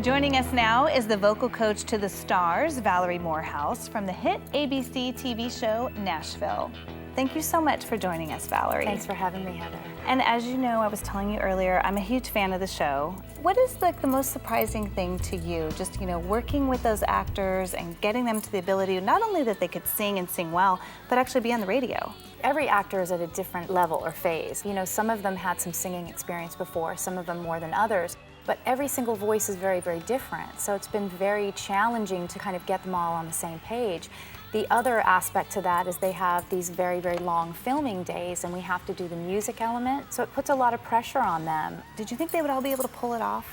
Joining us now is the vocal coach to the stars, Valerie Morehouse, from the hit ABC TV show, Nashville. Thank you so much for joining us, Valerie. Thanks for having me, Heather. And as you know, I was telling you earlier, I'm a huge fan of the show. What is the most surprising thing to you, just, working with those actors and getting them to the ability, not only that they could sing and sing well, but actually be on the radio? Every actor is at a different level or phase. Some of them had some singing experience before, some of them more than others. But every single voice is very, very different. So it's been very challenging to kind of get them all on the same page. The other aspect to that is they have these very, very long filming days, and we have to do the music element. So it puts a lot of pressure on them. Did you think they would all be able to pull it off?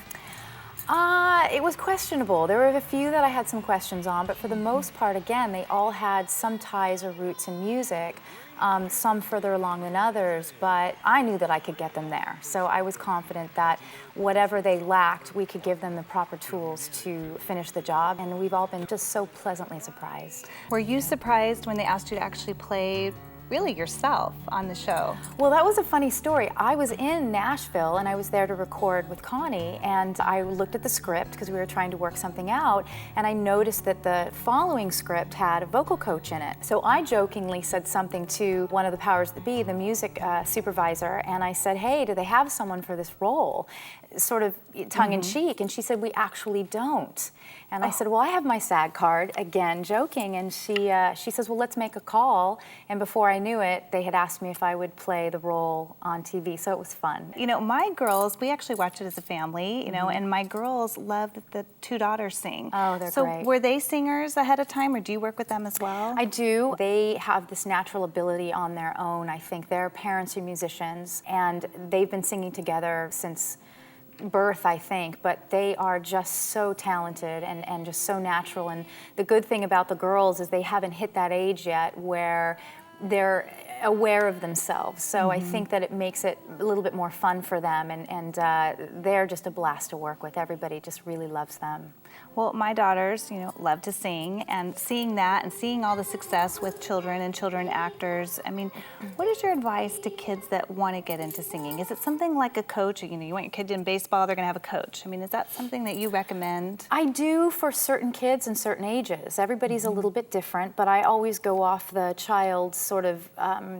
It was questionable. There were a few that I had some questions on, but for the most part, again, they all had some ties or roots in music, some further along than others, but I knew that I could get them there. So I was confident that whatever they lacked, we could give them the proper tools to finish the job, and we've all been just so pleasantly surprised. Were you surprised when they asked you to actually play really yourself on the show? Well, that was a funny story. I was in Nashville and I was there to record with Connie, and I looked at the script because we were trying to work something out, and I noticed that the following script had a vocal coach in it. So I jokingly said something to one of the powers that be, the music supervisor, and I said, hey, do they have someone for this role? Sort of tongue-in-cheek, and she said, we actually don't. And I said, well, I have my SAG card, again, joking, and she says, well, let's make a call. And before I knew it, they had asked me if I would play the role on TV, so it was fun. My girls, we actually watched it as a family, and my girls loved the two daughters sing. Oh, they're great. So were they singers ahead of time, or do you work with them as well? I do. They have this natural ability on their own. I think their parents are musicians, and they've been singing together since birth, I think, but they are just so talented and just so natural. And the good thing about the girls is they haven't hit that age yet where they're aware of themselves. So I think that it makes it a little bit more fun for them, and they're just a blast to work with. Everybody just really loves them. Well, my daughters, love to sing, and seeing that and seeing all the success with children and children actors, what is your advice to kids that want to get into singing? Is it something like a coach? You want your kid in baseball, they're going to have a coach. Is that something that you recommend? I do for certain kids and certain ages. Everybody's a little bit different, but I always go off the child's sort of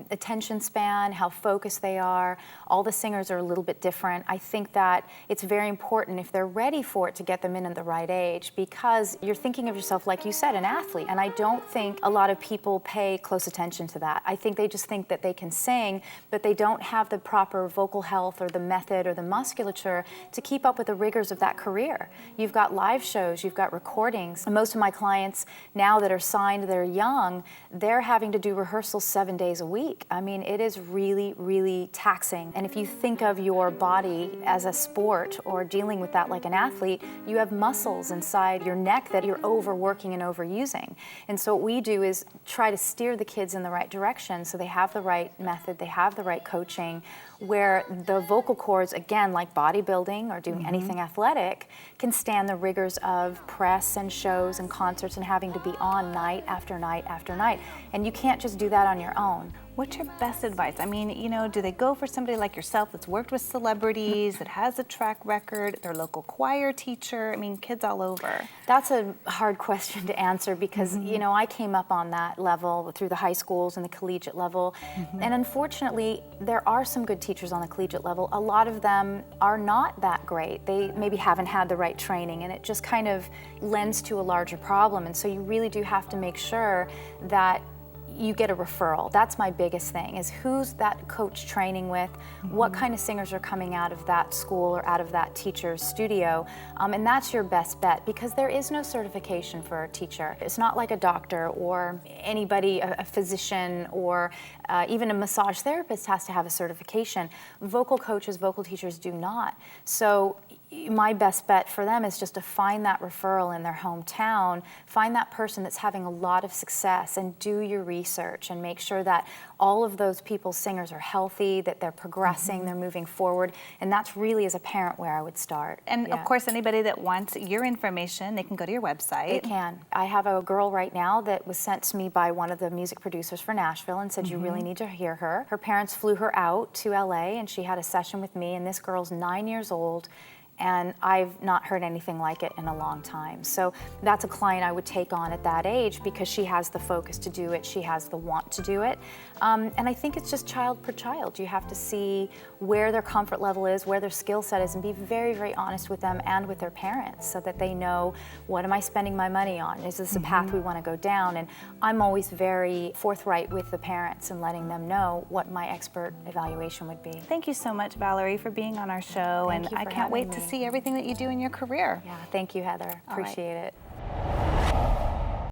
attention span, how focused they are. All the singers are a little bit different. I think that it's very important, if they're ready for it, to get them in at the right age, because you're thinking of yourself, like you said, an athlete, and I don't think a lot of people pay close attention to that. I think they just think that they can sing, but they don't have the proper vocal health or the method or the musculature to keep up with the rigors of that career. You've got live shows, you've got recordings. And most of my clients now that are signed, they're young, they're having to do rehearsals 7 days a week. It is really, really taxing. And if you think of your body as a sport or dealing with that like an athlete, you have muscles inside your neck that you're overworking and overusing. And so what we do is try to steer the kids in the right direction so they have the right method, they have the right coaching, where the vocal cords, again, like bodybuilding or doing anything athletic, can stand the rigors of press and shows and concerts and having to be on night after night after night. And you can't just do that on your own. What's your best advice? Do they go for somebody like yourself that's worked with celebrities, that has a track record, their local choir teacher? Kids all over. That's a hard question to answer because, I came up on that level through the high schools and the collegiate level. And unfortunately, there are some good teachers on the collegiate level. A lot of them are not that great. They maybe haven't had the right training, and it just kind of lends to a larger problem. And so you really do have to make sure that you get a referral. That's my biggest thing, is who's that coach training with, what kind of singers are coming out of that school or out of that teacher's studio, and that's your best bet, because there is no certification for a teacher. It's not like a doctor or anybody, a physician, or even a massage therapist has to have a certification. Vocal coaches, vocal teachers do not. So my best bet for them is just to find that referral in their hometown, find that person that's having a lot of success, and do your research and make sure that all of those people's singers are healthy, that they're progressing, they're moving forward, and that's really, as a parent, where I would start. And of course, anybody that wants your information, they can go to your website. They can. I have a girl right now that was sent to me by one of the music producers for Nashville and said, you really need to hear her. Her parents flew her out to LA, and she had a session with me, and this girl's 9 years old, And I've not heard anything like it in a long time. So that's a client I would take on at that age because she has the focus to do it, she has the want to do it. And I think it's just child per child. You have to see where their comfort level is, where their skill set is, and be very, very honest with them and with their parents so that they know, what am I spending my money on? Is this a path we want to go down? And I'm always very forthright with the parents and letting them know what my expert evaluation would be. Thank you so much, Valerie, for being on our show. Thank and you I for can't wait having to me. see everything that you do in your career. Yeah, thank you, Heather. All right. Appreciate it.